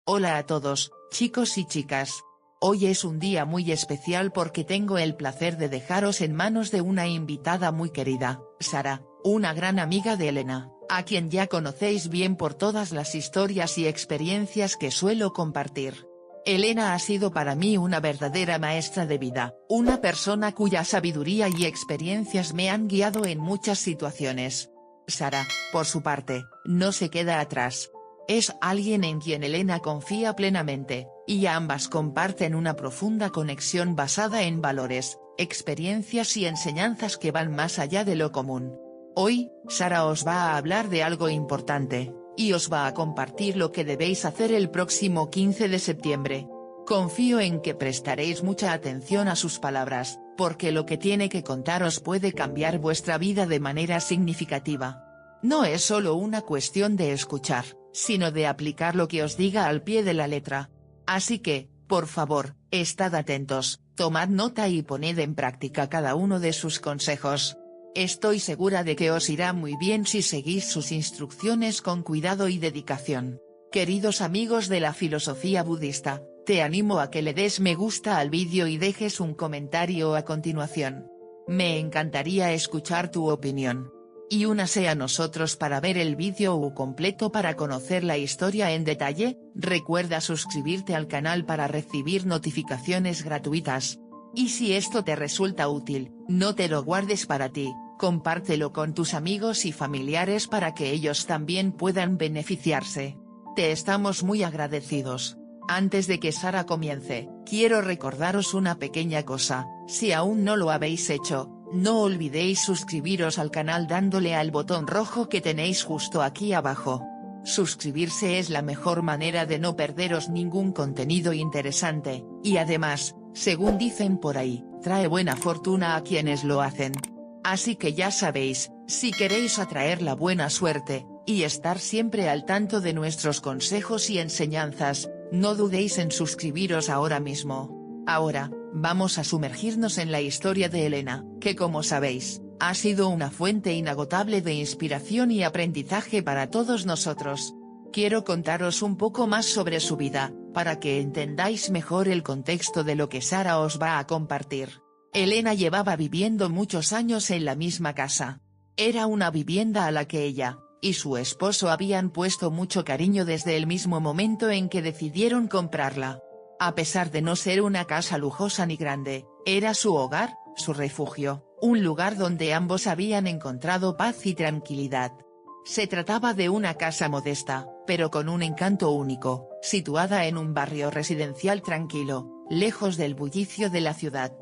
Hola a todos, chicos y chicas. Hoy es un día muy especial porque tengo el placer de dejaros en manos de una invitada muy querida, Sara, una gran amiga de Elena, a quien ya conocéis bien por todas las historias y experiencias que suelo compartir. Elena ha sido para mí una verdadera maestra de vida, una persona cuya sabiduría y experiencias me han guiado en muchas situaciones. Sara, por su parte, no se queda atrás. Es alguien en quien Elena confía plenamente, y ambas comparten una profunda conexión basada en valores, experiencias y enseñanzas que van más allá de lo común. Hoy, Sara os va a hablar de algo importante, y os va a compartir lo que debéis hacer el próximo 15 de septiembre. Confío en que prestaréis mucha atención a sus palabras, porque lo que tiene que contaros puede cambiar vuestra vida de manera significativa. No es solo una cuestión de escuchar, sino de aplicar lo que os diga al pie de la letra. Así que, por favor, estad atentos, tomad nota y poned en práctica cada uno de sus consejos. Estoy segura de que os irá muy bien si seguís sus instrucciones con cuidado y dedicación. Queridos amigos de la filosofía budista, te animo a que le des me gusta al vídeo y dejes un comentario a continuación. Me encantaría escuchar tu opinión. Y únase a nosotros para ver el vídeo completo para conocer la historia en detalle. Recuerda suscribirte al canal para recibir notificaciones gratuitas. Y si esto te resulta útil, no te lo guardes para ti, compártelo con tus amigos y familiares para que ellos también puedan beneficiarse. Te estamos muy agradecidos. Antes de que Sara comience, quiero recordaros una pequeña cosa: si aún no lo habéis hecho, no olvidéis suscribiros al canal dándole al botón rojo que tenéis justo aquí abajo. Suscribirse es la mejor manera de no perderos ningún contenido interesante, y además, según dicen por ahí, trae buena fortuna a quienes lo hacen. Así que ya sabéis, si queréis atraer la buena suerte, y estar siempre al tanto de nuestros consejos y enseñanzas, no dudéis en suscribiros ahora mismo. Ahora, vamos a sumergirnos en la historia de Elena, que como sabéis, ha sido una fuente inagotable de inspiración y aprendizaje para todos nosotros. Quiero contaros un poco más sobre su vida, para que entendáis mejor el contexto de lo que Sara os va a compartir. Elena llevaba viviendo muchos años en la misma casa. Era una vivienda a la que ella y su esposo habían puesto mucho cariño desde el mismo momento en que decidieron comprarla. A pesar de no ser una casa lujosa ni grande, era su hogar, su refugio, un lugar donde ambos habían encontrado paz y tranquilidad. Se trataba de una casa modesta, pero con un encanto único, situada en un barrio residencial tranquilo, lejos del bullicio de la ciudad.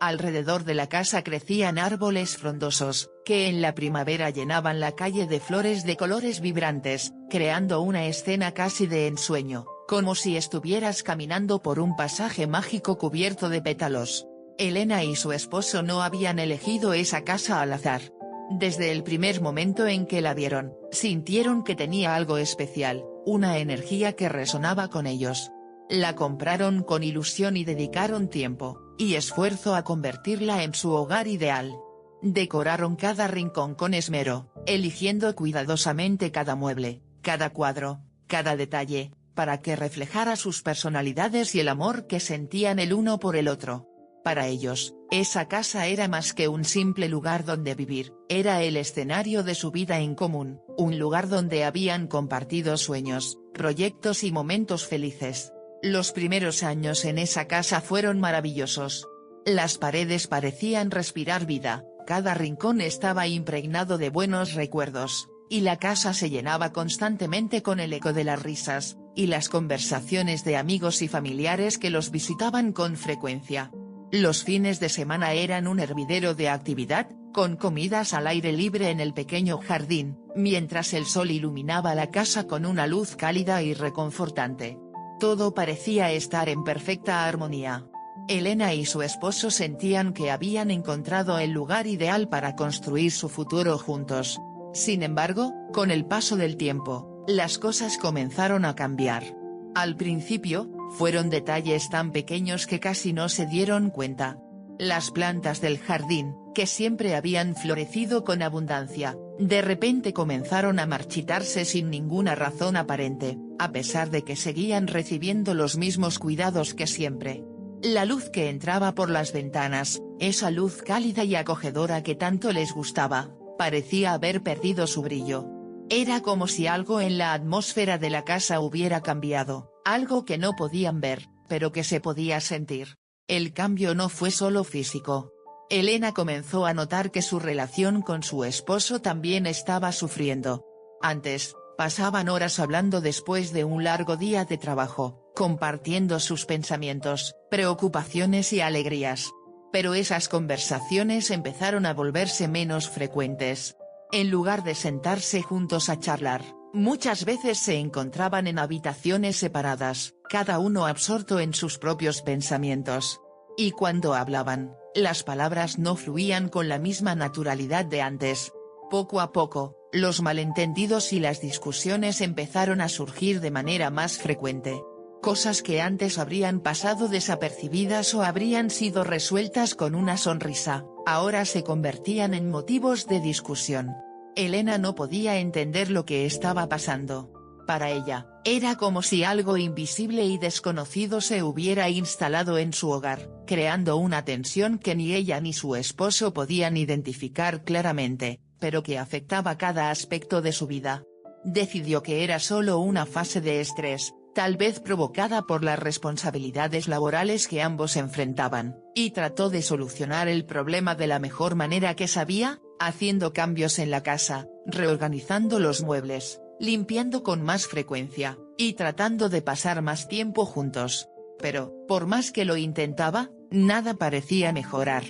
Alrededor de la casa crecían árboles frondosos, que en la primavera llenaban la calle de flores de colores vibrantes, creando una escena casi de ensueño, como si estuvieras caminando por un pasaje mágico cubierto de pétalos. Elena y su esposo no habían elegido esa casa al azar. Desde el primer momento en que la vieron, sintieron que tenía algo especial, una energía que resonaba con ellos. La compraron con ilusión y dedicaron tiempo y esfuerzo a convertirla en su hogar ideal. Decoraron cada rincón con esmero, eligiendo cuidadosamente cada mueble, cada cuadro, cada detalle, para que reflejara sus personalidades y el amor que sentían el uno por el otro. Para ellos, esa casa era más que un simple lugar donde vivir, era el escenario de su vida en común, un lugar donde habían compartido sueños, proyectos y momentos felices. Los primeros años en esa casa fueron maravillosos. Las paredes parecían respirar vida, cada rincón estaba impregnado de buenos recuerdos, y la casa se llenaba constantemente con el eco de las risas y las conversaciones de amigos y familiares que los visitaban con frecuencia. Los fines de semana eran un hervidero de actividad, con comidas al aire libre en el pequeño jardín, mientras el sol iluminaba la casa con una luz cálida y reconfortante. Todo parecía estar en perfecta armonía. Elena y su esposo sentían que habían encontrado el lugar ideal para construir su futuro juntos. Sin embargo, con el paso del tiempo, las cosas comenzaron a cambiar. Al principio, fueron detalles tan pequeños que casi no se dieron cuenta. Las plantas del jardín, que siempre habían florecido con abundancia, De repente comenzaron a marchitarse sin ninguna razón aparente, a pesar de que seguían recibiendo los mismos cuidados que siempre. La luz que entraba por las ventanas, esa luz cálida y acogedora que tanto les gustaba, parecía haber perdido su brillo. Era como si algo en la atmósfera de la casa hubiera cambiado, algo que no podían ver, pero que se podía sentir. El cambio no fue solo físico. Elena comenzó a notar que su relación con su esposo también estaba sufriendo. Antes, pasaban horas hablando después de un largo día de trabajo, compartiendo sus pensamientos, preocupaciones y alegrías. Pero esas conversaciones empezaron a volverse menos frecuentes. En lugar de sentarse juntos a charlar, muchas veces se encontraban en habitaciones separadas, cada uno absorto en sus propios pensamientos. Y cuando hablaban, las palabras no fluían con la misma naturalidad de antes. Poco a poco, los malentendidos y las discusiones empezaron a surgir de manera más frecuente. Cosas que antes habrían pasado desapercibidas o habrían sido resueltas con una sonrisa, ahora se convertían en motivos de discusión. Elena no podía entender lo que estaba pasando. Para ella, era como si algo invisible y desconocido se hubiera instalado en su hogar, creando una tensión que ni ella ni su esposo podían identificar claramente, pero que afectaba cada aspecto de su vida. Decidió que era solo una fase de estrés, tal vez provocada por las responsabilidades laborales que ambos enfrentaban, y trató de solucionar el problema de la mejor manera que sabía, haciendo cambios en la casa, reorganizando los muebles, limpiando con más frecuencia, y tratando de pasar más tiempo juntos. Pero, por más que lo intentaba, nada parecía mejorar.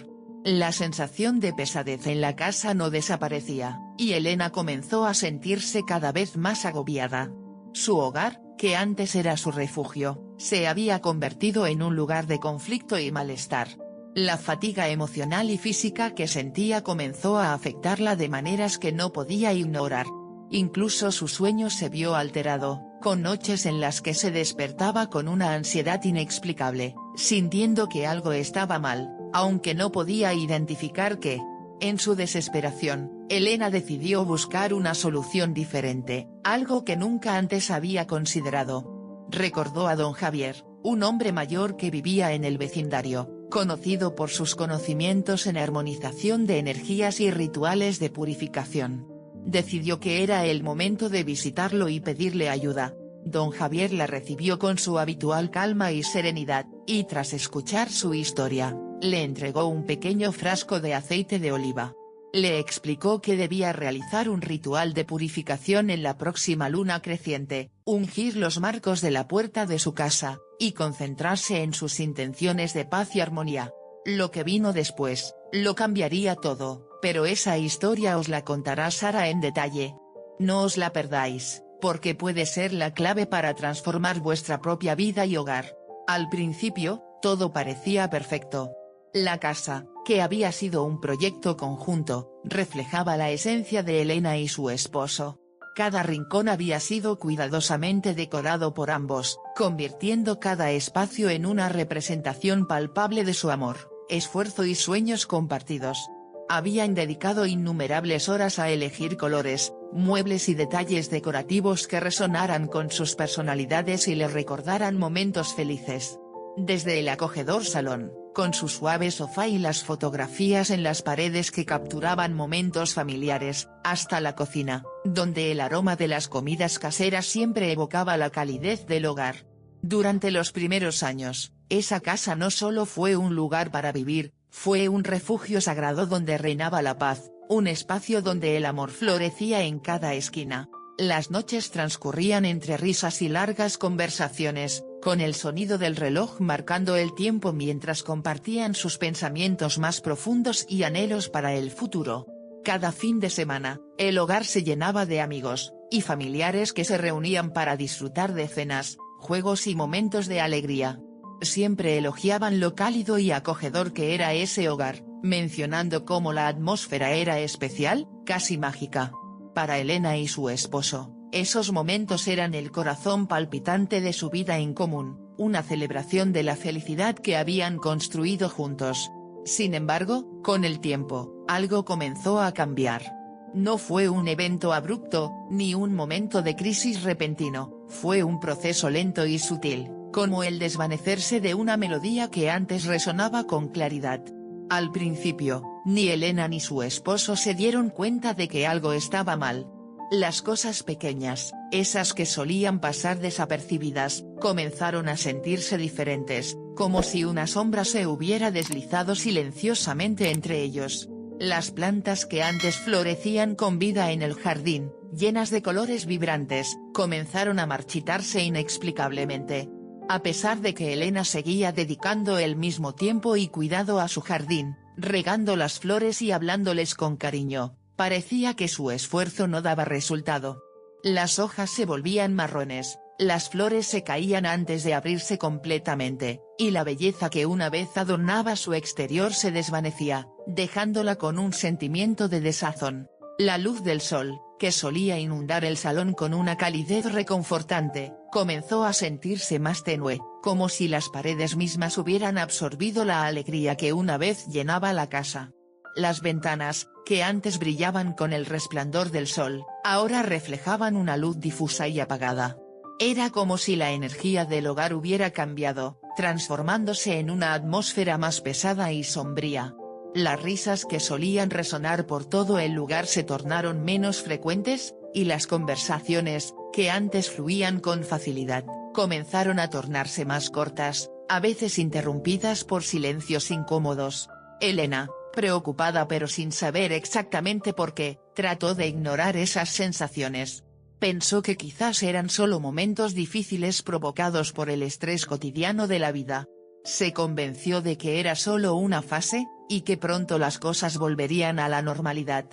La sensación de pesadez en la casa no desaparecía, y Elena comenzó a sentirse cada vez más agobiada. Su hogar, que antes era su refugio, se había convertido en un lugar de conflicto y malestar. La fatiga emocional y física que sentía comenzó a afectarla de maneras que no podía ignorar. Incluso su sueño se vio alterado, con noches en las que se despertaba con una ansiedad inexplicable, sintiendo que algo estaba mal, aunque no podía identificar qué. En su desesperación, Elena decidió buscar una solución diferente, algo que nunca antes había considerado. Recordó a don Javier, un hombre mayor que vivía en el vecindario, conocido por sus conocimientos en armonización de energías y rituales de purificación. Decidió que era el momento de visitarlo y pedirle ayuda. Don Javier la recibió con su habitual calma y serenidad, y tras escuchar su historia, le entregó un pequeño frasco de aceite de oliva. Le explicó que debía realizar un ritual de purificación en la próxima luna creciente, ungir los marcos de la puerta de su casa, y concentrarse en sus intenciones de paz y armonía. Lo que vino después, lo cambiaría todo, pero esa historia os la contará Sara en detalle. No os la perdáis, porque puede ser la clave para transformar vuestra propia vida y hogar. Al principio, todo parecía perfecto. La casa, que había sido un proyecto conjunto, reflejaba la esencia de Elena y su esposo. Cada rincón había sido cuidadosamente decorado por ambos, convirtiendo cada espacio en una representación palpable de su amor, esfuerzo y sueños compartidos. Habían dedicado innumerables horas a elegir colores, muebles y detalles decorativos que resonaran con sus personalidades y les recordaran momentos felices. Desde el acogedor salón, con su suave sofá y las fotografías en las paredes que capturaban momentos familiares, hasta la cocina, donde el aroma de las comidas caseras siempre evocaba la calidez del hogar. Durante los primeros años, esa casa no solo fue un lugar para vivir, fue un refugio sagrado donde reinaba la paz, un espacio donde el amor florecía en cada esquina. Las noches transcurrían entre risas y largas conversaciones, con el sonido del reloj marcando el tiempo mientras compartían sus pensamientos más profundos y anhelos para el futuro. Cada fin de semana, el hogar se llenaba de amigos y familiares que se reunían para disfrutar de cenas, juegos y momentos de alegría. Siempre elogiaban lo cálido y acogedor que era ese hogar, mencionando cómo la atmósfera era especial, casi mágica. Para Elena y su esposo, esos momentos eran el corazón palpitante de su vida en común, una celebración de la felicidad que habían construido juntos. Sin embargo, con el tiempo, algo comenzó a cambiar. No fue un evento abrupto, ni un momento de crisis repentino, fue un proceso lento y sutil, como el desvanecerse de una melodía que antes resonaba con claridad. Al principio, ni Elena ni su esposo se dieron cuenta de que algo estaba mal. Las cosas pequeñas, esas que solían pasar desapercibidas, comenzaron a sentirse diferentes, como si una sombra se hubiera deslizado silenciosamente entre ellos. Las plantas que antes florecían con vida en el jardín, llenas de colores vibrantes, comenzaron a marchitarse inexplicablemente. A pesar de que Elena seguía dedicando el mismo tiempo y cuidado a su jardín, regando las flores y hablándoles con cariño, parecía que su esfuerzo no daba resultado. Las hojas se volvían marrones, las flores se caían antes de abrirse completamente, y la belleza que una vez adornaba su exterior se desvanecía, dejándola con un sentimiento de desazón. La luz del sol, que solía inundar el salón con una calidez reconfortante, comenzó a sentirse más tenue, como si las paredes mismas hubieran absorbido la alegría que una vez llenaba la casa. Las ventanas, que antes brillaban con el resplandor del sol, ahora reflejaban una luz difusa y apagada. Era como si la energía del hogar hubiera cambiado, transformándose en una atmósfera más pesada y sombría. Las risas que solían resonar por todo el lugar se tornaron menos frecuentes, y las conversaciones, que antes fluían con facilidad, comenzaron a tornarse más cortas, a veces interrumpidas por silencios incómodos. Elena, preocupada pero sin saber exactamente por qué, trató de ignorar esas sensaciones. Pensó que quizás eran solo momentos difíciles provocados por el estrés cotidiano de la vida. Se convenció de que era solo una fase, y que pronto las cosas volverían a la normalidad.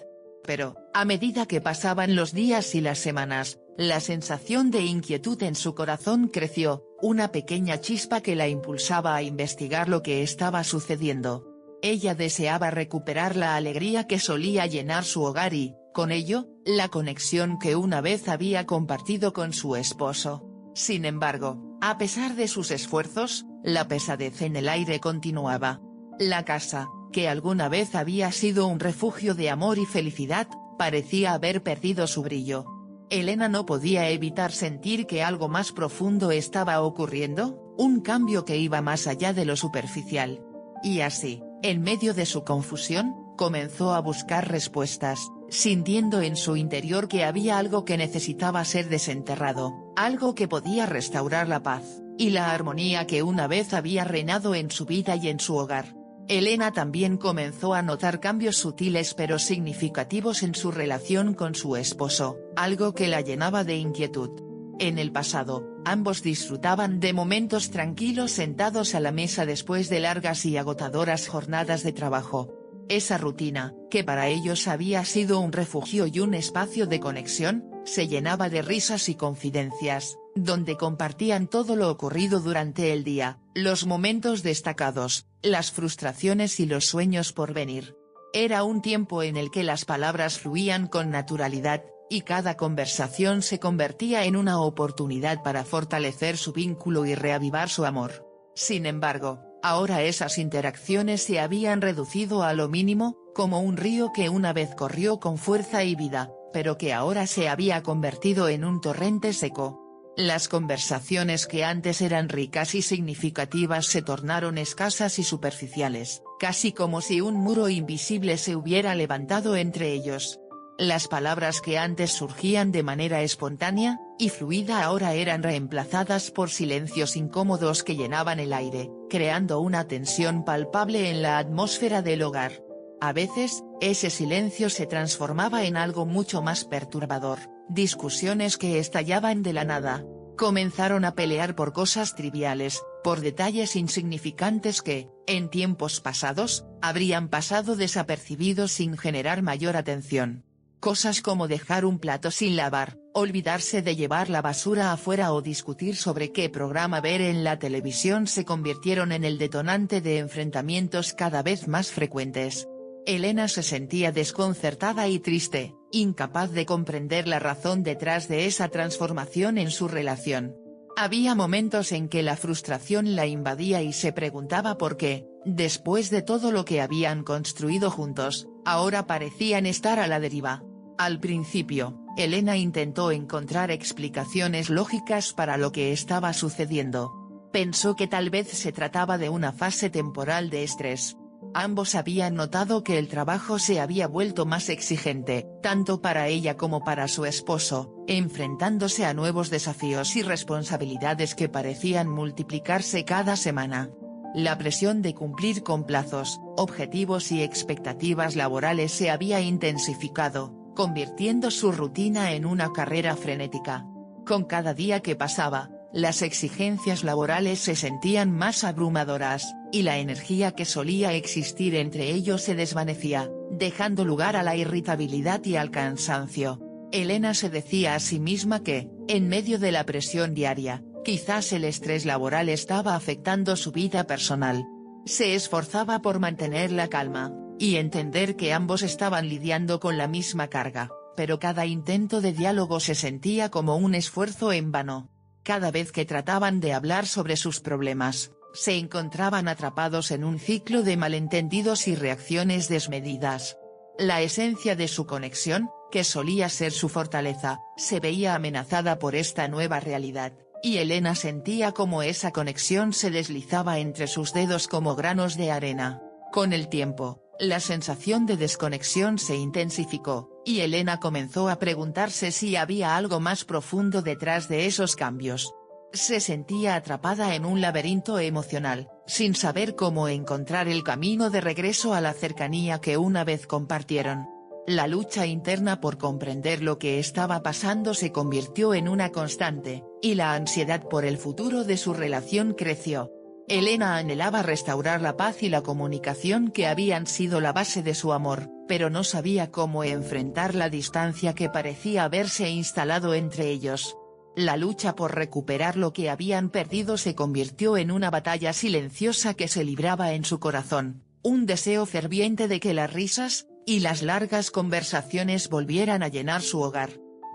Pero, a medida que pasaban los días y las semanas, la sensación de inquietud en su corazón creció, una pequeña chispa que la impulsaba a investigar lo que estaba sucediendo. Ella deseaba recuperar la alegría que solía llenar su hogar y, con ello, la conexión que una vez había compartido con su esposo. Sin embargo, a pesar de sus esfuerzos, la pesadez en el aire continuaba. La casa, que alguna vez había sido un refugio de amor y felicidad, parecía haber perdido su brillo. Elena no podía evitar sentir que algo más profundo estaba ocurriendo, un cambio que iba más allá de lo superficial. Y así, en medio de su confusión, comenzó a buscar respuestas, sintiendo en su interior que había algo que necesitaba ser desenterrado, algo que podía restaurar la paz y la armonía que una vez había reinado en su vida y en su hogar. Elena también comenzó a notar cambios sutiles pero significativos en su relación con su esposo, algo que la llenaba de inquietud. En el pasado, ambos disfrutaban de momentos tranquilos sentados a la mesa después de largas y agotadoras jornadas de trabajo. Esa rutina, que para ellos había sido un refugio y un espacio de conexión, se llenaba de risas y confidencias, donde compartían todo lo ocurrido durante el día, los momentos destacados, las frustraciones y los sueños por venir. Era un tiempo en el que las palabras fluían con naturalidad, y cada conversación se convertía en una oportunidad para fortalecer su vínculo y reavivar su amor. Sin embargo, ahora esas interacciones se habían reducido a lo mínimo, como un río que una vez corrió con fuerza y vida, pero que ahora se había convertido en un torrente seco. Las conversaciones que antes eran ricas y significativas se tornaron escasas y superficiales, casi como si un muro invisible se hubiera levantado entre ellos. Las palabras que antes surgían de manera espontánea y fluida ahora eran reemplazadas por silencios incómodos que llenaban el aire, creando una tensión palpable en la atmósfera del hogar. A veces, ese silencio se transformaba en algo mucho más perturbador, discusiones que estallaban de la nada. Comenzaron a pelear por cosas triviales, por detalles insignificantes que, en tiempos pasados, habrían pasado desapercibidos sin generar mayor atención. Cosas como dejar un plato sin lavar, olvidarse de llevar la basura afuera o discutir sobre qué programa ver en la televisión se convirtieron en el detonante de enfrentamientos cada vez más frecuentes. Elena se sentía desconcertada y triste, incapaz de comprender la razón detrás de esa transformación en su relación. Había momentos en que la frustración la invadía y se preguntaba por qué, después de todo lo que habían construido juntos, ahora parecían estar a la deriva. Al principio, Elena intentó encontrar explicaciones lógicas para lo que estaba sucediendo. Pensó que tal vez se trataba de una fase temporal de estrés. Ambos habían notado que el trabajo se había vuelto más exigente, tanto para ella como para su esposo, enfrentándose a nuevos desafíos y responsabilidades que parecían multiplicarse cada semana. La presión de cumplir con plazos, objetivos y expectativas laborales se había intensificado, convirtiendo su rutina en una carrera frenética. Con cada día que pasaba, las exigencias laborales se sentían más abrumadoras, y la energía que solía existir entre ellos se desvanecía, dejando lugar a la irritabilidad y al cansancio. Elena se decía a sí misma que, en medio de la presión diaria, quizás el estrés laboral estaba afectando su vida personal. Se esforzaba por mantener la calma, y entender que ambos estaban lidiando con la misma carga, pero cada intento de diálogo se sentía como un esfuerzo en vano. Cada vez que trataban de hablar sobre sus problemas, se encontraban atrapados en un ciclo de malentendidos y reacciones desmedidas. La esencia de su conexión, que solía ser su fortaleza, se veía amenazada por esta nueva realidad, y Elena sentía como esa conexión se deslizaba entre sus dedos como granos de arena. Con el tiempo, la sensación de desconexión se intensificó, y Elena comenzó a preguntarse si había algo más profundo detrás de esos cambios. Se sentía atrapada en un laberinto emocional, sin saber cómo encontrar el camino de regreso a la cercanía que una vez compartieron. La lucha interna por comprender lo que estaba pasando se convirtió en una constante, y la ansiedad por el futuro de su relación creció. Elena anhelaba restaurar la paz y la comunicación que habían sido la base de su amor, pero no sabía cómo enfrentar la distancia que parecía haberse instalado entre ellos. La lucha por recuperar lo que habían perdido se convirtió en una batalla silenciosa que se libraba en su corazón, un deseo ferviente de que las risas y las largas conversaciones volvieran a llenar su hogar.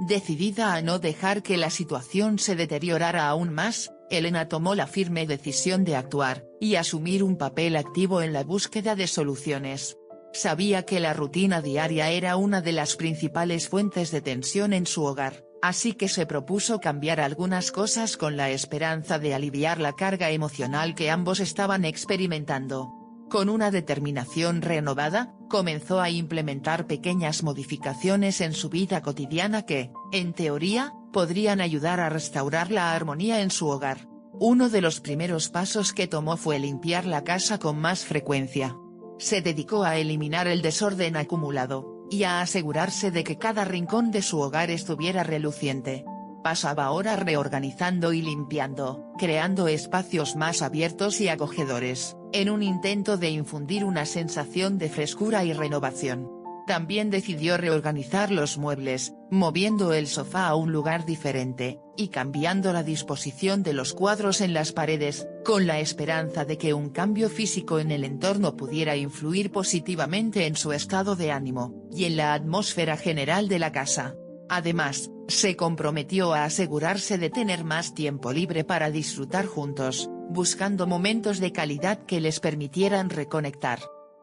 Decidida a no dejar que la situación se deteriorara aún más, Elena tomó la firme decisión de actuar, y asumir un papel activo en la búsqueda de soluciones. Sabía que la rutina diaria era una de las principales fuentes de tensión en su hogar, así que se propuso cambiar algunas cosas con la esperanza de aliviar la carga emocional que ambos estaban experimentando. Con una determinación renovada, comenzó a implementar pequeñas modificaciones en su vida cotidiana que, en teoría, podrían ayudar a restaurar la armonía en su hogar. Uno de los primeros pasos que tomó fue limpiar la casa con más frecuencia. Se dedicó a eliminar el desorden acumulado, y a asegurarse de que cada rincón de su hogar estuviera reluciente. Pasaba horas reorganizando y limpiando, creando espacios más abiertos y acogedores, en un intento de infundir una sensación de frescura y renovación. También decidió reorganizar los muebles, moviendo el sofá a un lugar diferente, y cambiando la disposición de los cuadros en las paredes, con la esperanza de que un cambio físico en el entorno pudiera influir positivamente en su estado de ánimo, y en la atmósfera general de la casa. Además, se comprometió a asegurarse de tener más tiempo libre para disfrutar juntos, buscando momentos de calidad que les permitieran reconectar.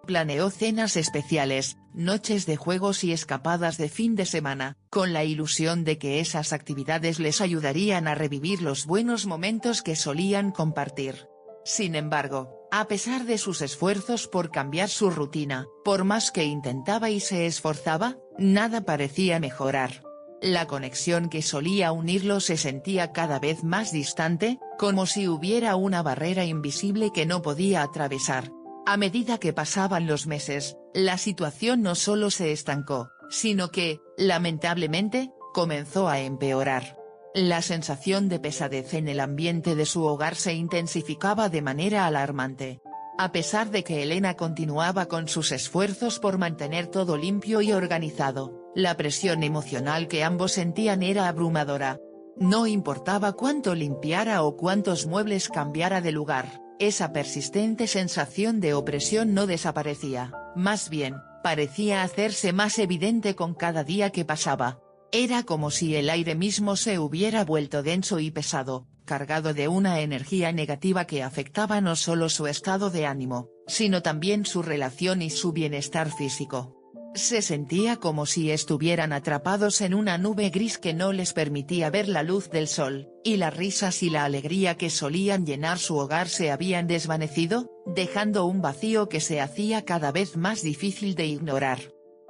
Planeó cenas especiales, noches de juegos y escapadas de fin de semana, con la ilusión de que esas actividades les ayudarían a revivir los buenos momentos que solían compartir. Sin embargo, a pesar de sus esfuerzos por cambiar su rutina, por más que intentaba y se esforzaba, nada parecía mejorar. La conexión que solía unirlos se sentía cada vez más distante, como si hubiera una barrera invisible que no podía atravesar. A medida que pasaban los meses, la situación no solo se estancó, sino que, lamentablemente, comenzó a empeorar. La sensación de pesadez en el ambiente de su hogar se intensificaba de manera alarmante. A pesar de que Elena continuaba con sus esfuerzos por mantener todo limpio y organizado, la presión emocional que ambos sentían era abrumadora. No importaba cuánto limpiara o cuántos muebles cambiara de lugar, esa persistente sensación de opresión no desaparecía, más bien, parecía hacerse más evidente con cada día que pasaba. Era como si el aire mismo se hubiera vuelto denso y pesado, cargado de una energía negativa que afectaba no solo su estado de ánimo, sino también su relación y su bienestar físico. Se sentía como si estuvieran atrapados en una nube gris que no les permitía ver la luz del sol, y las risas y la alegría que solían llenar su hogar se habían desvanecido, dejando un vacío que se hacía cada vez más difícil de ignorar.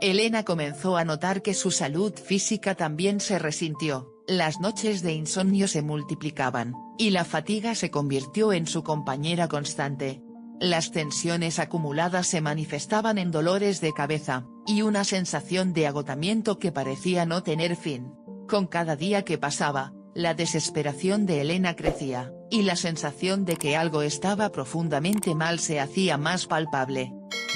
Elena comenzó a notar que su salud física también se resintió, las noches de insomnio se multiplicaban, y la fatiga se convirtió en su compañera constante. Las tensiones acumuladas se manifestaban en dolores de cabeza, y una sensación de agotamiento que parecía no tener fin. Con cada día que pasaba, la desesperación de Elena crecía, y la sensación de que algo estaba profundamente mal se hacía más palpable.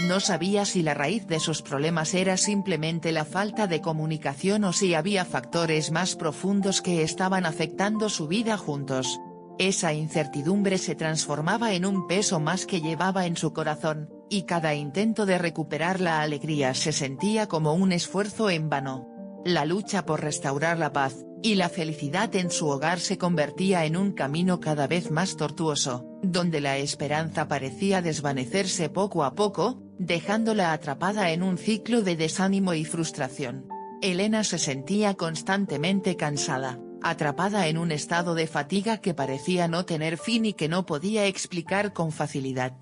No sabía si la raíz de sus problemas era simplemente la falta de comunicación o si había factores más profundos que estaban afectando su vida juntos. Esa incertidumbre se transformaba en un peso más que llevaba en su corazón, y cada intento de recuperar la alegría se sentía como un esfuerzo en vano. La lucha por restaurar la paz y la felicidad en su hogar se convertía en un camino cada vez más tortuoso, donde la esperanza parecía desvanecerse poco a poco, dejándola atrapada en un ciclo de desánimo y frustración. Elena se sentía constantemente cansada, atrapada en un estado de fatiga que parecía no tener fin y que no podía explicar con facilidad.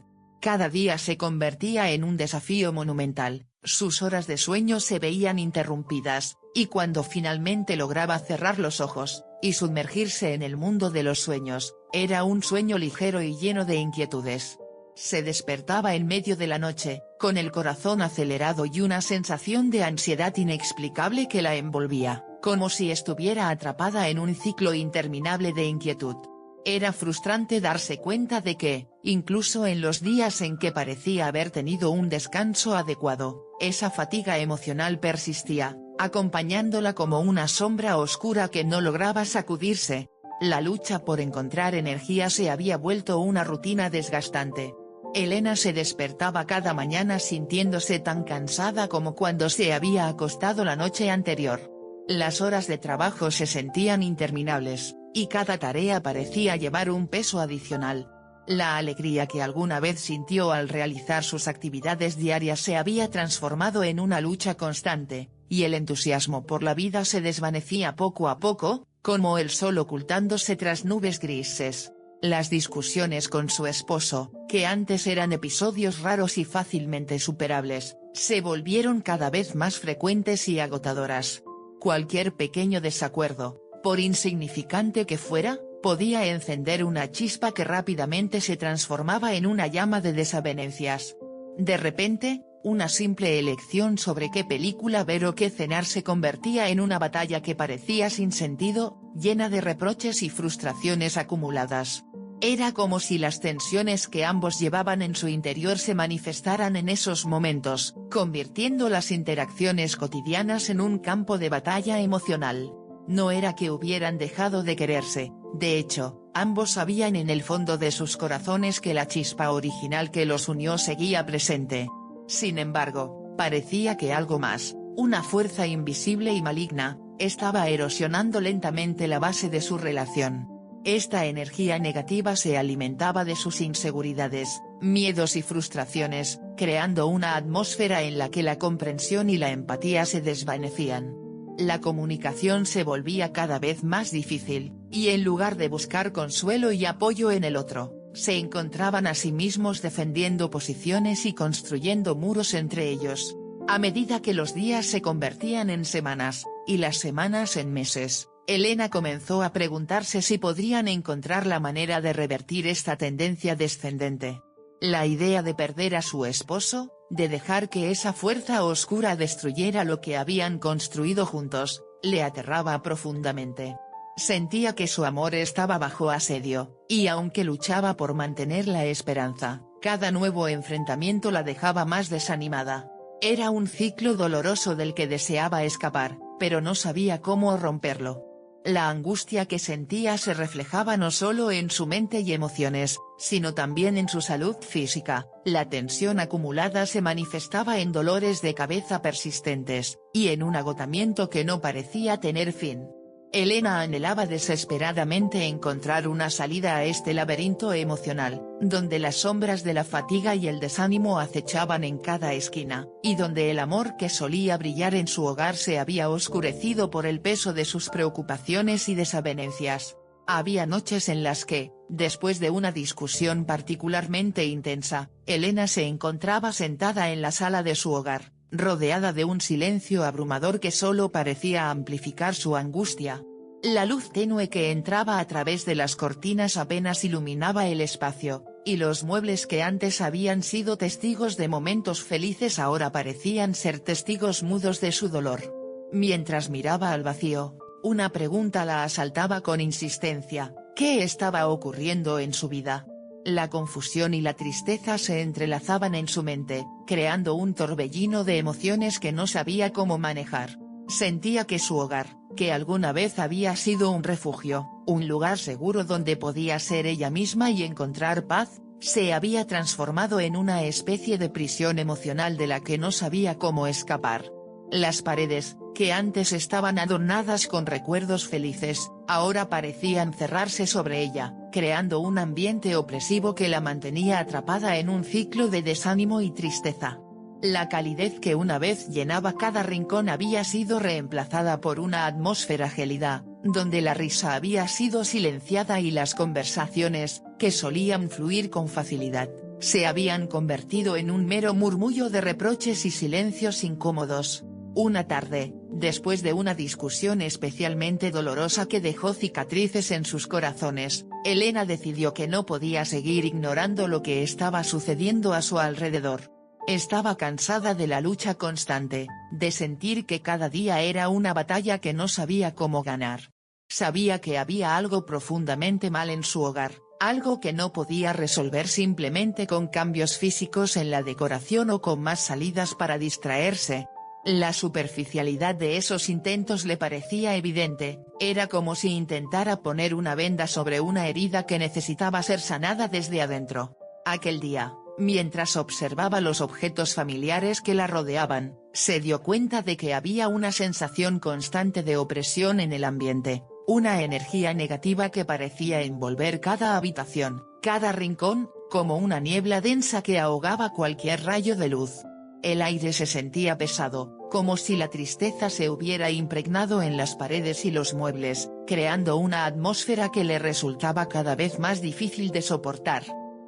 Cada día se convertía en un desafío monumental, sus horas de sueño se veían interrumpidas, y cuando finalmente lograba cerrar los ojos, y sumergirse en el mundo de los sueños, era un sueño ligero y lleno de inquietudes. Se despertaba en medio de la noche, con el corazón acelerado y una sensación de ansiedad inexplicable que la envolvía, como si estuviera atrapada en un ciclo interminable de inquietud. Era frustrante darse cuenta de que, incluso en los días en que parecía haber tenido un descanso adecuado, esa fatiga emocional persistía, acompañándola como una sombra oscura que no lograba sacudirse. La lucha por encontrar energía se había vuelto una rutina desgastante. Elena se despertaba cada mañana sintiéndose tan cansada como cuando se había acostado la noche anterior. Las horas de trabajo se sentían interminables, y cada tarea parecía llevar un peso adicional. La alegría que alguna vez sintió al realizar sus actividades diarias se había transformado en una lucha constante, y el entusiasmo por la vida se desvanecía poco a poco, como el sol ocultándose tras nubes grises. Las discusiones con su esposo, que antes eran episodios raros y fácilmente superables, se volvieron cada vez más frecuentes y agotadoras. Cualquier pequeño desacuerdo, por insignificante que fuera, podía encender una chispa que rápidamente se transformaba en una llama de desavenencias. De repente, una simple elección sobre qué película ver o qué cenar se convertía en una batalla que parecía sin sentido, llena de reproches y frustraciones acumuladas. Era como si las tensiones que ambos llevaban en su interior se manifestaran en esos momentos, convirtiendo las interacciones cotidianas en un campo de batalla emocional. No era que hubieran dejado de quererse, de hecho, ambos sabían en el fondo de sus corazones que la chispa original que los unió seguía presente. Sin embargo, parecía que algo más, una fuerza invisible y maligna, estaba erosionando lentamente la base de su relación. Esta energía negativa se alimentaba de sus inseguridades, miedos y frustraciones, creando una atmósfera en la que la comprensión y la empatía se desvanecían. La comunicación se volvía cada vez más difícil, y en lugar de buscar consuelo y apoyo en el otro, se encontraban a sí mismos defendiendo posiciones y construyendo muros entre ellos. A medida que los días se convertían en semanas, y las semanas en meses, Elena comenzó a preguntarse si podrían encontrar la manera de revertir esta tendencia descendente. La idea de perder a su esposo, de dejar que esa fuerza oscura destruyera lo que habían construido juntos, le aterraba profundamente. Sentía que su amor estaba bajo asedio, y aunque luchaba por mantener la esperanza, cada nuevo enfrentamiento la dejaba más desanimada. Era un ciclo doloroso del que deseaba escapar, pero no sabía cómo romperlo. La angustia que sentía se reflejaba no solo en su mente y emociones, sino también en su salud física. La tensión acumulada se manifestaba en dolores de cabeza persistentes, y en un agotamiento que no parecía tener fin. Elena anhelaba desesperadamente encontrar una salida a este laberinto emocional, donde las sombras de la fatiga y el desánimo acechaban en cada esquina, y donde el amor que solía brillar en su hogar se había oscurecido por el peso de sus preocupaciones y desavenencias. Había noches en las que, después de una discusión particularmente intensa, Elena se encontraba sentada en la sala de su hogar, rodeada de un silencio abrumador que solo parecía amplificar su angustia. La luz tenue que entraba a través de las cortinas apenas iluminaba el espacio, y los muebles que antes habían sido testigos de momentos felices ahora parecían ser testigos mudos de su dolor. Mientras miraba al vacío, una pregunta la asaltaba con insistencia: ¿qué estaba ocurriendo en su vida? La confusión y la tristeza se entrelazaban en su mente, creando un torbellino de emociones que no sabía cómo manejar. Sentía que su hogar, que alguna vez había sido un refugio, un lugar seguro donde podía ser ella misma y encontrar paz, se había transformado en una especie de prisión emocional de la que no sabía cómo escapar. Las paredes, que antes estaban adornadas con recuerdos felices, ahora parecían cerrarse sobre ella, creando un ambiente opresivo que la mantenía atrapada en un ciclo de desánimo y tristeza. La calidez que una vez llenaba cada rincón había sido reemplazada por una atmósfera gélida, donde la risa había sido silenciada y las conversaciones, que solían fluir con facilidad, se habían convertido en un mero murmullo de reproches y silencios incómodos. Una tarde, después de una discusión especialmente dolorosa que dejó cicatrices en sus corazones, Elena decidió que no podía seguir ignorando lo que estaba sucediendo a su alrededor. Estaba cansada de la lucha constante, de sentir que cada día era una batalla que no sabía cómo ganar. Sabía que había algo profundamente mal en su hogar, algo que no podía resolver simplemente con cambios físicos en la decoración o con más salidas para distraerse. La superficialidad de esos intentos le parecía evidente, era como si intentara poner una venda sobre una herida que necesitaba ser sanada desde adentro. Aquel día, mientras observaba los objetos familiares que la rodeaban, se dio cuenta de que había una sensación constante de opresión en el ambiente, una energía negativa que parecía envolver cada habitación, cada rincón, como una niebla densa que ahogaba cualquier rayo de luz. El aire se sentía pesado, como si la tristeza se hubiera impregnado en las paredes y los muebles, creando una atmósfera que le resultaba cada vez más difícil de soportar.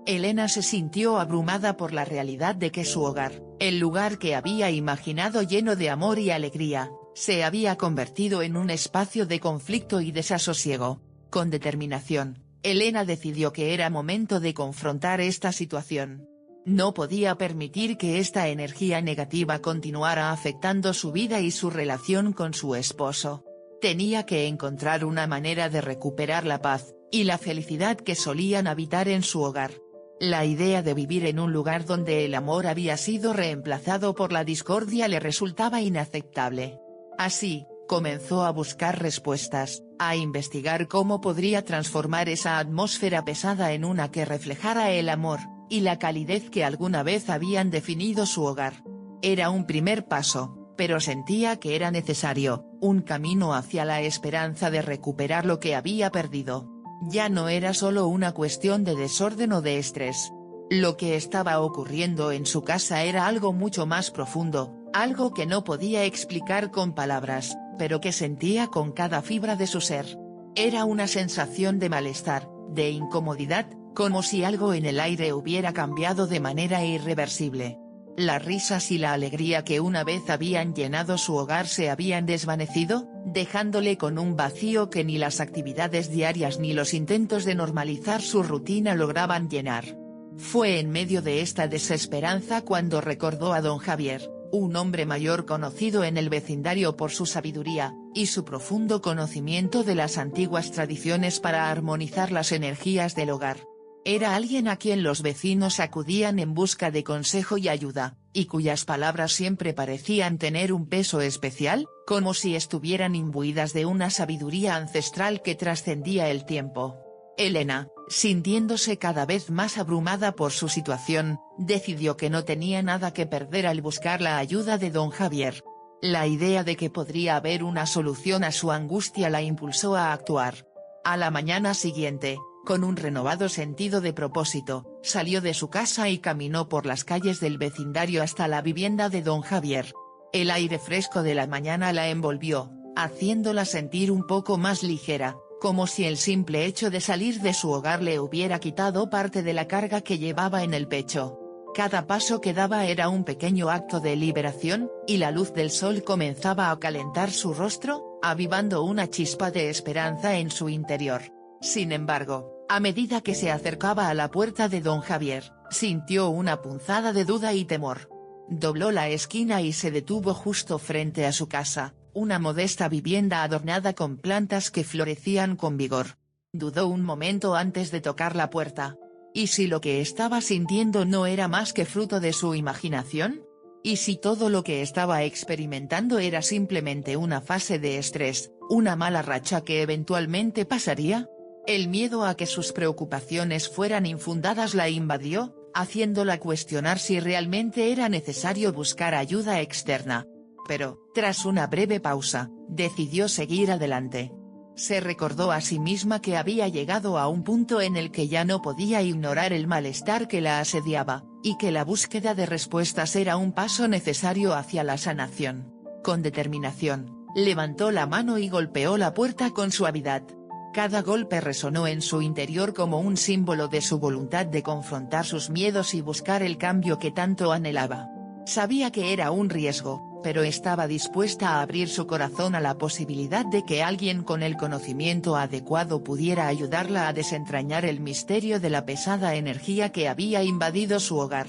Elena se sintió abrumada por la realidad de que su hogar, el lugar que había imaginado lleno de amor y alegría, se había convertido en un espacio de conflicto y desasosiego. Con determinación, Elena decidió que era momento de confrontar esta situación. No podía permitir que esta energía negativa continuara afectando su vida y su relación con su esposo. Tenía que encontrar una manera de recuperar la paz y la felicidad que solían habitar en su hogar. La idea de vivir en un lugar donde el amor había sido reemplazado por la discordia le resultaba inaceptable. Así, comenzó a buscar respuestas, a investigar cómo podría transformar esa atmósfera pesada en una que reflejara el amor y la calidez que alguna vez habían definido su hogar. Era un primer paso, pero sentía que era necesario, un camino hacia la esperanza de recuperar lo que había perdido. Ya no era solo una cuestión de desorden o de estrés. Lo que estaba ocurriendo en su casa era algo mucho más profundo, algo que no podía explicar con palabras, pero que sentía con cada fibra de su ser. Era una sensación de malestar, de incomodidad, como si algo en el aire hubiera cambiado de manera irreversible. Las risas y la alegría que una vez habían llenado su hogar se habían desvanecido, dejándole con un vacío que ni las actividades diarias ni los intentos de normalizar su rutina lograban llenar. Fue en medio de esta desesperanza cuando recordó a don Javier, un hombre mayor conocido en el vecindario por su sabiduría y su profundo conocimiento de las antiguas tradiciones para armonizar las energías del hogar. Era alguien a quien los vecinos acudían en busca de consejo y ayuda, y cuyas palabras siempre parecían tener un peso especial, como si estuvieran imbuidas de una sabiduría ancestral que trascendía el tiempo. Elena, sintiéndose cada vez más abrumada por su situación, decidió que no tenía nada que perder al buscar la ayuda de don Javier. La idea de que podría haber una solución a su angustia la impulsó a actuar. A la mañana siguiente, con un renovado sentido de propósito, salió de su casa y caminó por las calles del vecindario hasta la vivienda de don Javier. El aire fresco de la mañana la envolvió, haciéndola sentir un poco más ligera, como si el simple hecho de salir de su hogar le hubiera quitado parte de la carga que llevaba en el pecho. Cada paso que daba era un pequeño acto de liberación, y la luz del sol comenzaba a calentar su rostro, avivando una chispa de esperanza en su interior. Sin embargo, a medida que se acercaba a la puerta de don Javier, sintió una punzada de duda y temor. Dobló la esquina y se detuvo justo frente a su casa, una modesta vivienda adornada con plantas que florecían con vigor. Dudó un momento antes de tocar la puerta. ¿Y si lo que estaba sintiendo no era más que fruto de su imaginación? ¿Y si todo lo que estaba experimentando era simplemente una fase de estrés, una mala racha que eventualmente pasaría? El miedo a que sus preocupaciones fueran infundadas la invadió, haciéndola cuestionar si realmente era necesario buscar ayuda externa. Pero, tras una breve pausa, decidió seguir adelante. Se recordó a sí misma que había llegado a un punto en el que ya no podía ignorar el malestar que la asediaba, y que la búsqueda de respuestas era un paso necesario hacia la sanación. Con determinación, levantó la mano y golpeó la puerta con suavidad. Cada golpe resonó en su interior como un símbolo de su voluntad de confrontar sus miedos y buscar el cambio que tanto anhelaba. Sabía que era un riesgo, pero estaba dispuesta a abrir su corazón a la posibilidad de que alguien con el conocimiento adecuado pudiera ayudarla a desentrañar el misterio de la pesada energía que había invadido su hogar.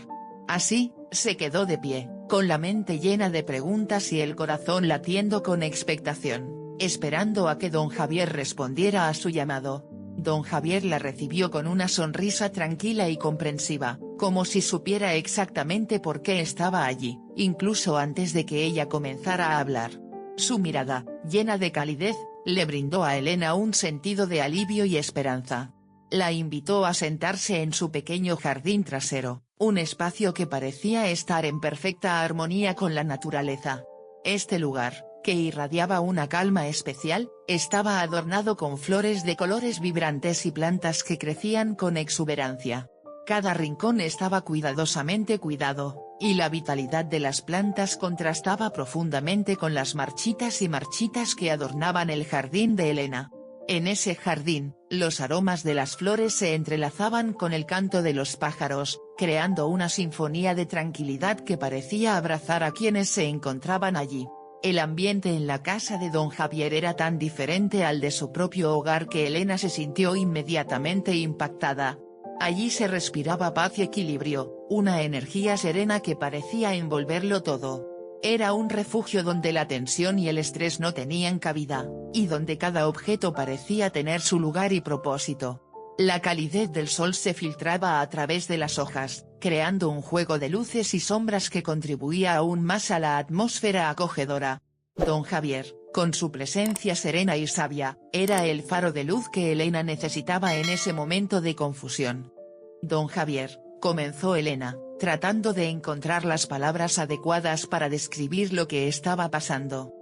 Así, se quedó de pie, con la mente llena de preguntas y el corazón latiendo con expectación, esperando a que don Javier respondiera a su llamado. Don Javier la recibió con una sonrisa tranquila y comprensiva, como si supiera exactamente por qué estaba allí, incluso antes de que ella comenzara a hablar. Su mirada, llena de calidez, le brindó a Elena un sentido de alivio y esperanza. La invitó a sentarse en su pequeño jardín trasero, un espacio que parecía estar en perfecta armonía con la naturaleza. Este lugar, que irradiaba una calma especial, estaba adornado con flores de colores vibrantes y plantas que crecían con exuberancia. Cada rincón estaba cuidadosamente cuidado, y la vitalidad de las plantas contrastaba profundamente con las marchitas y marchitas que adornaban el jardín de Elena. En ese jardín, los aromas de las flores se entrelazaban con el canto de los pájaros, creando una sinfonía de tranquilidad que parecía abrazar a quienes se encontraban allí. El ambiente en la casa de don Javier era tan diferente al de su propio hogar que Elena se sintió inmediatamente impactada. Allí se respiraba paz y equilibrio, una energía serena que parecía envolverlo todo. Era un refugio donde la tensión y el estrés no tenían cabida, y donde cada objeto parecía tener su lugar y propósito. La calidez del sol se filtraba a través de las hojas, creando un juego de luces y sombras que contribuía aún más a la atmósfera acogedora. Don Javier, con su presencia serena y sabia, era el faro de luz que Elena necesitaba en ese momento de confusión. Don Javier, comenzó Elena, tratando de encontrar las palabras adecuadas para describir lo que estaba pasando.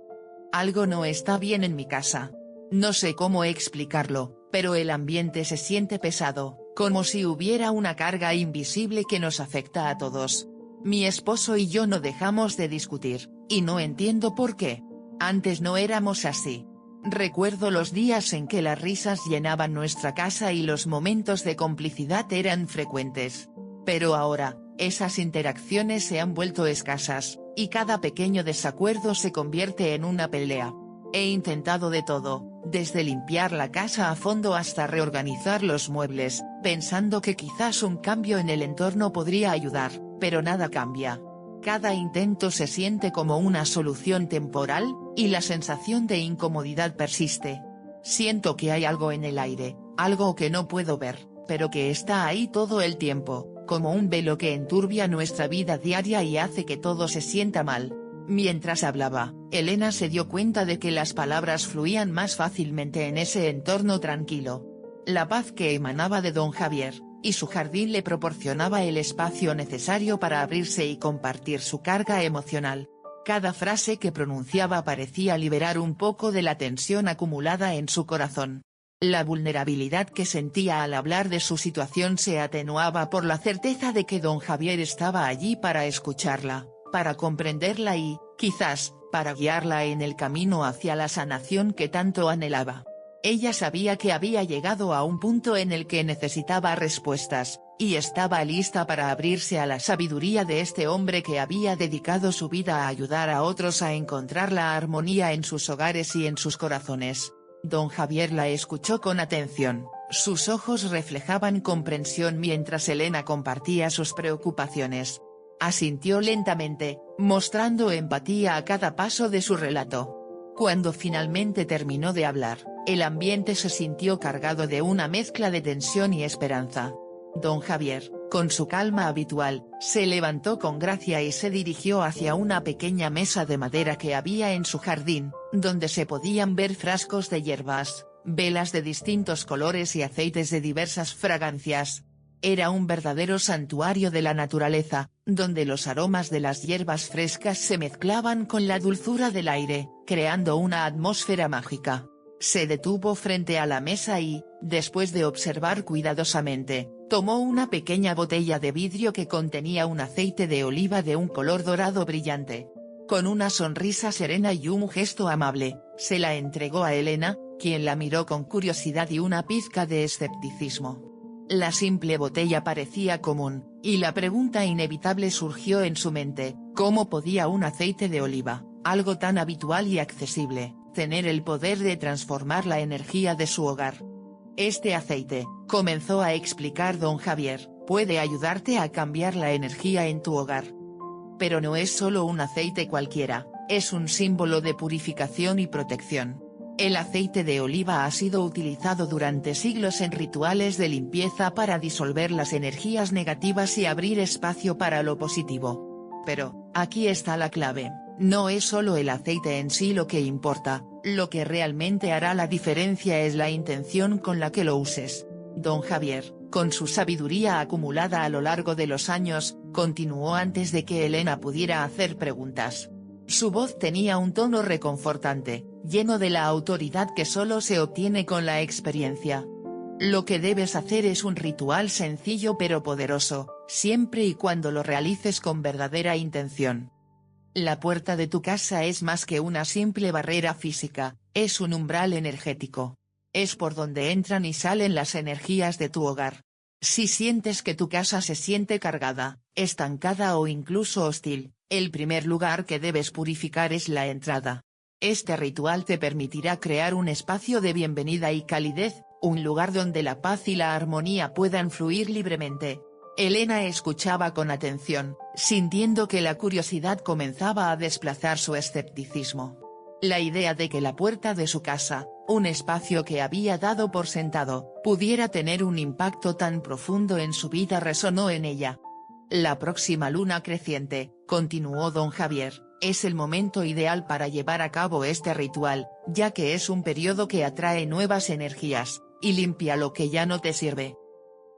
Algo no está bien en mi casa. No sé cómo explicarlo, pero el ambiente se siente pesado, como si hubiera una carga invisible que nos afecta a todos. Mi esposo y yo no dejamos de discutir, y no entiendo por qué. Antes no éramos así. Recuerdo los días en que las risas llenaban nuestra casa y los momentos de complicidad eran frecuentes. Pero ahora, esas interacciones se han vuelto escasas, y cada pequeño desacuerdo se convierte en una pelea. He intentado de todo, desde limpiar la casa a fondo hasta reorganizar los muebles, pensando que quizás un cambio en el entorno podría ayudar, pero nada cambia. Cada intento se siente como una solución temporal, y la sensación de incomodidad persiste. Siento que hay algo en el aire, algo que no puedo ver, pero que está ahí todo el tiempo, como un velo que enturbia nuestra vida diaria y hace que todo se sienta mal. Mientras hablaba, Elena se dio cuenta de que las palabras fluían más fácilmente en ese entorno tranquilo. La paz que emanaba de don Javier, y su jardín le proporcionaba el espacio necesario para abrirse y compartir su carga emocional. Cada frase que pronunciaba parecía liberar un poco de la tensión acumulada en su corazón. La vulnerabilidad que sentía al hablar de su situación se atenuaba por la certeza de que don Javier estaba allí para escucharla, para comprenderla y, quizás, para guiarla en el camino hacia la sanación que tanto anhelaba. Ella sabía que había llegado a un punto en el que necesitaba respuestas, y estaba lista para abrirse a la sabiduría de este hombre que había dedicado su vida a ayudar a otros a encontrar la armonía en sus hogares y en sus corazones. Don Javier la escuchó con atención, sus ojos reflejaban comprensión mientras Elena compartía sus preocupaciones. Asintió lentamente, mostrando empatía a cada paso de su relato. Cuando finalmente terminó de hablar, el ambiente se sintió cargado de una mezcla de tensión y esperanza. Don Javier, con su calma habitual, se levantó con gracia y se dirigió hacia una pequeña mesa de madera que había en su jardín, donde se podían ver frascos de hierbas, velas de distintos colores y aceites de diversas fragancias. Era un verdadero santuario de la naturaleza, donde los aromas de las hierbas frescas se mezclaban con la dulzura del aire, creando una atmósfera mágica. Se detuvo frente a la mesa y, después de observar cuidadosamente, tomó una pequeña botella de vidrio que contenía un aceite de oliva de un color dorado brillante. Con una sonrisa serena y un gesto amable, se la entregó a Elena, quien la miró con curiosidad y una pizca de escepticismo. La simple botella parecía común, y la pregunta inevitable surgió en su mente: ¿cómo podía un aceite de oliva, algo tan habitual y accesible, tener el poder de transformar la energía de su hogar? Este aceite, comenzó a explicar don Javier, puede ayudarte a cambiar la energía en tu hogar. Pero no es solo un aceite cualquiera, es un símbolo de purificación y protección. El aceite de oliva ha sido utilizado durante siglos en rituales de limpieza para disolver las energías negativas y abrir espacio para lo positivo. Pero, aquí está la clave, no es solo el aceite en sí lo que importa, lo que realmente hará la diferencia es la intención con la que lo uses. Don Javier, con su sabiduría acumulada a lo largo de los años, continuó antes de que Elena pudiera hacer preguntas. Su voz tenía un tono reconfortante, lleno de la autoridad que solo se obtiene con la experiencia. Lo que debes hacer es un ritual sencillo pero poderoso, siempre y cuando lo realices con verdadera intención. La puerta de tu casa es más que una simple barrera física, es un umbral energético. Es por donde entran y salen las energías de tu hogar. Si sientes que tu casa se siente cargada, estancada o incluso hostil, el primer lugar que debes purificar es la entrada. Este ritual te permitirá crear un espacio de bienvenida y calidez, un lugar donde la paz y la armonía puedan fluir libremente. Elena escuchaba con atención, sintiendo que la curiosidad comenzaba a desplazar su escepticismo. La idea de que la puerta de su casa, un espacio que había dado por sentado, pudiera tener un impacto tan profundo en su vida resonó en ella. La próxima luna creciente, continuó don Javier, es el momento ideal para llevar a cabo este ritual, ya que es un periodo que atrae nuevas energías, y limpia lo que ya no te sirve.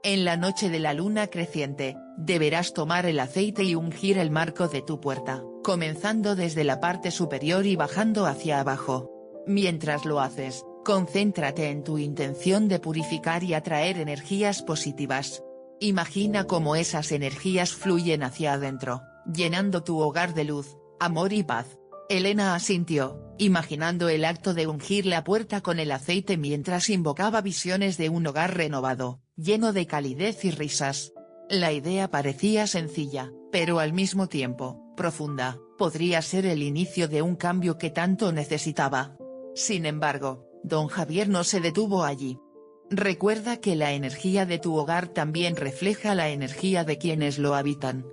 En la noche de la luna creciente, deberás tomar el aceite y ungir el marco de tu puerta, comenzando desde la parte superior y bajando hacia abajo. Mientras lo haces, concéntrate en tu intención de purificar y atraer energías positivas. Imagina cómo esas energías fluyen hacia adentro, llenando tu hogar de luz, amor y paz. Elena asintió, imaginando el acto de ungir la puerta con el aceite mientras invocaba visiones de un hogar renovado, lleno de calidez y risas. La idea parecía sencilla, pero al mismo tiempo, profunda, podría ser el inicio de un cambio que tanto necesitaba. Sin embargo, don Javier no se detuvo allí. Recuerda que la energía de tu hogar también refleja la energía de quienes lo habitan.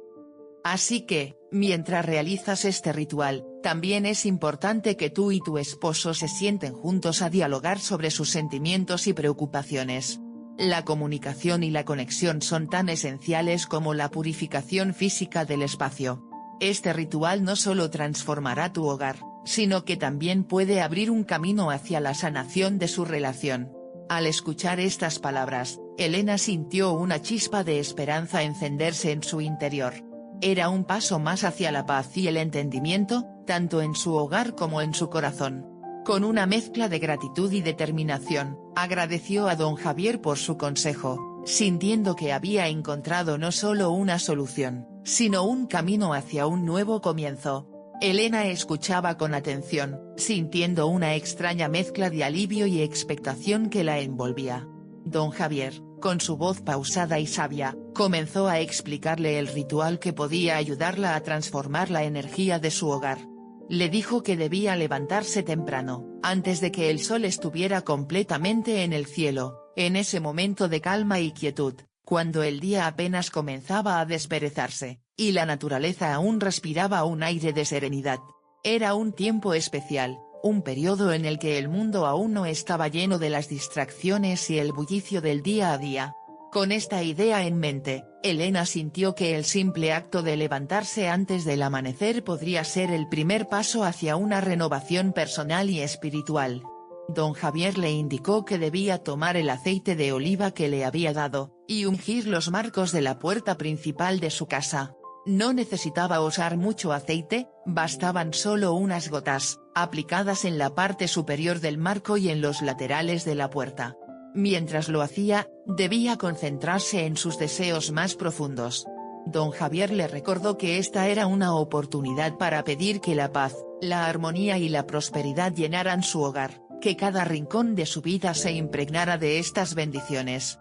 Así que, mientras realizas este ritual, también es importante que tú y tu esposo se sienten juntos a dialogar sobre sus sentimientos y preocupaciones. La comunicación y la conexión son tan esenciales como la purificación física del espacio. Este ritual no solo transformará tu hogar, sino que también puede abrir un camino hacia la sanación de su relación. Al escuchar estas palabras, Elena sintió una chispa de esperanza encenderse en su interior. Era un paso más hacia la paz y el entendimiento, tanto en su hogar como en su corazón. Con una mezcla de gratitud y determinación, agradeció a don Javier por su consejo, sintiendo que había encontrado no solo una solución, sino un camino hacia un nuevo comienzo. Elena escuchaba con atención, sintiendo una extraña mezcla de alivio y expectación que la envolvía. Don Javier, con su voz pausada y sabia, comenzó a explicarle el ritual que podía ayudarla a transformar la energía de su hogar. Le dijo que debía levantarse temprano, antes de que el sol estuviera completamente en el cielo, en ese momento de calma y quietud, cuando el día apenas comenzaba a desperezarse, y la naturaleza aún respiraba un aire de serenidad. Era un tiempo especial, un periodo en el que el mundo aún no estaba lleno de las distracciones y el bullicio del día a día. Con esta idea en mente, Elena sintió que el simple acto de levantarse antes del amanecer podría ser el primer paso hacia una renovación personal y espiritual. Don Javier le indicó que debía tomar el aceite de oliva que le había dado, y ungir los marcos de la puerta principal de su casa. No necesitaba usar mucho aceite, bastaban solo unas gotas, aplicadas en la parte superior del marco y en los laterales de la puerta. Mientras lo hacía, debía concentrarse en sus deseos más profundos. Don Javier le recordó que esta era una oportunidad para pedir que la paz, la armonía y la prosperidad llenaran su hogar, que cada rincón de su vida se impregnara de estas bendiciones.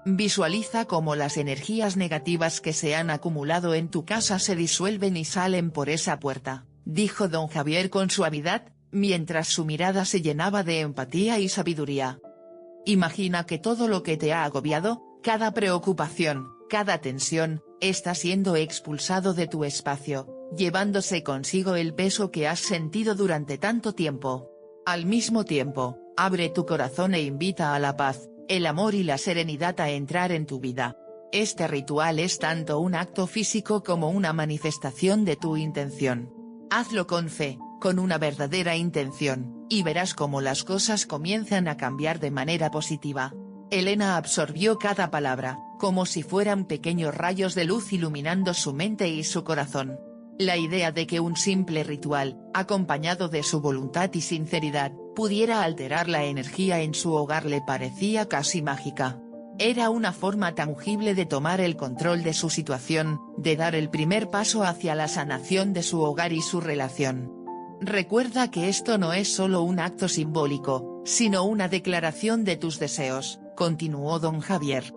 Visualiza cómo las energías negativas que se han acumulado en tu casa se disuelven y salen por esa puerta, dijo don Javier con suavidad, mientras su mirada se llenaba de empatía y sabiduría. Imagina que todo lo que te ha agobiado, cada preocupación, cada tensión, está siendo expulsado de tu espacio, llevándose consigo el peso que has sentido durante tanto tiempo. Al mismo tiempo, abre tu corazón e invita a la paz, el amor y la serenidad a entrar en tu vida. Este ritual es tanto un acto físico como una manifestación de tu intención. Hazlo con fe, con una verdadera intención, y verás cómo las cosas comienzan a cambiar de manera positiva. Elena absorbió cada palabra, como si fueran pequeños rayos de luz iluminando su mente y su corazón. La idea de que un simple ritual, acompañado de su voluntad y sinceridad, pudiera alterar la energía en su hogar le parecía casi mágica. Era una forma tangible de tomar el control de su situación, de dar el primer paso hacia la sanación de su hogar y su relación. Recuerda que esto no es solo un acto simbólico, sino una declaración de tus deseos, continuó don Javier.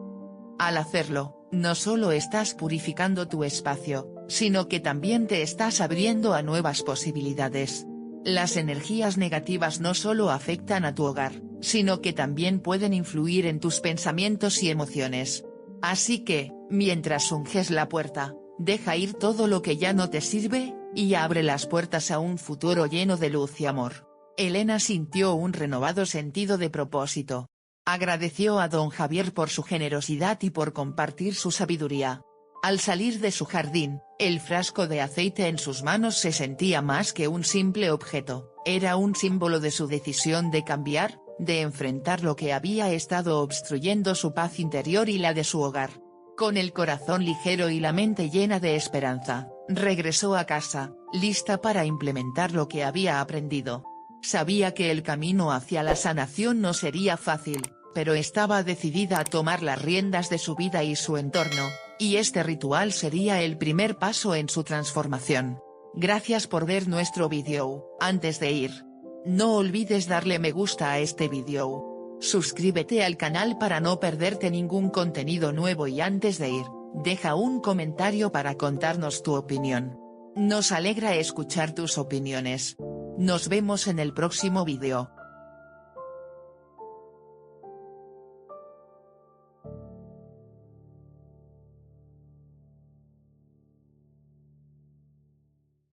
Al hacerlo, no solo estás purificando tu espacio, sino que también te estás abriendo a nuevas posibilidades. Las energías negativas no solo afectan a tu hogar, sino que también pueden influir en tus pensamientos y emociones. Así que, mientras unges la puerta, deja ir todo lo que ya no te sirve, y abre las puertas a un futuro lleno de luz y amor. Elena sintió un renovado sentido de propósito. Agradeció a don Javier por su generosidad y por compartir su sabiduría. Al salir de su jardín, el frasco de aceite en sus manos se sentía más que un simple objeto, era un símbolo de su decisión de cambiar, de enfrentar lo que había estado obstruyendo su paz interior y la de su hogar. Con el corazón ligero y la mente llena de esperanza, regresó a casa, lista para implementar lo que había aprendido. Sabía que el camino hacia la sanación no sería fácil, pero estaba decidida a tomar las riendas de su vida y su entorno, y este ritual sería el primer paso en su transformación. Gracias por ver nuestro vídeo. Antes de ir, no olvides darle me gusta a este vídeo. Suscríbete al canal para no perderte ningún contenido nuevo y antes de ir, deja un comentario para contarnos tu opinión. Nos alegra escuchar tus opiniones. Nos vemos en el próximo vídeo.